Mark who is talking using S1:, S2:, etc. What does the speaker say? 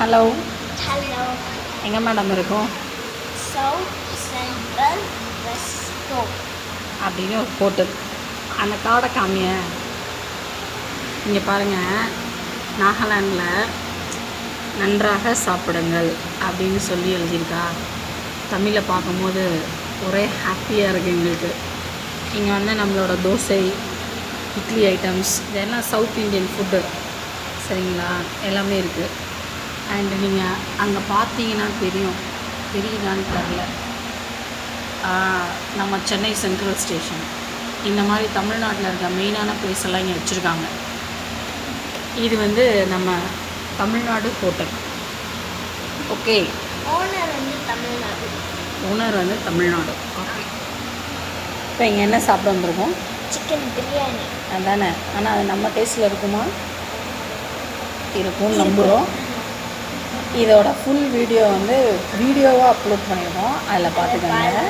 S1: Hello,
S2: hello.
S1: எங்கே madam இருக்கும்?
S2: South central resto
S1: அப்படின்னு ஒரு போட்டு அந்த கார்டை காமிய. இங்கே பாருங்கள், நாகாலாண்டில் நன்றாக சாப்பிடுங்கள் அப்படின்னு சொல்லி எழுதியிருக்கா. தமிழில் பார்க்கும்போது ஒரே ஹாப்பியாக இருக்குது எங்களுக்கு. இங்கே வந்து நம்மளோட தோசை, இட்லி ஐட்டம்ஸ் இதெல்லாம் சவுத் இண்டியன் ஃபுட்டு சரிங்களா, எல்லாமே இருக்குது. அண்டு நீங்கள் அங்கே பார்த்தீங்கன்னா தெரியுதான்னு தெரில, நம்ம சென்னை சென்ட்ரல் ஸ்டேஷன் இந்த மாதிரி தமிழ்நாட்டில் இருக்க மெயினான பிளேஸ் எல்லாம் இங்கே வச்சுருக்காங்க. இது வந்து நம்ம தமிழ்நாடு ஹோட்டல். ஓகே,
S2: ஓனர் வந்து தமிழ்நாடு.
S1: ஓனர் வந்து தமிழ்நாடு. ஓகே, இப்போ இங்கே என்ன சாப்பிட வந்திருக்கோம்?
S2: சிக்கன் பிரியாணி.
S1: அதானே, ஆனால் அது நம்ம டேஸ்ட்டில் இருக்குமா? இருக்கும்னு நம்புகிறோம். இதோட ஃபுல் வீடியோ வந்து வீடியோவாக அப்லோட் பண்ணியிருக்கோம், அதில் பார்த்துக்கோங்க.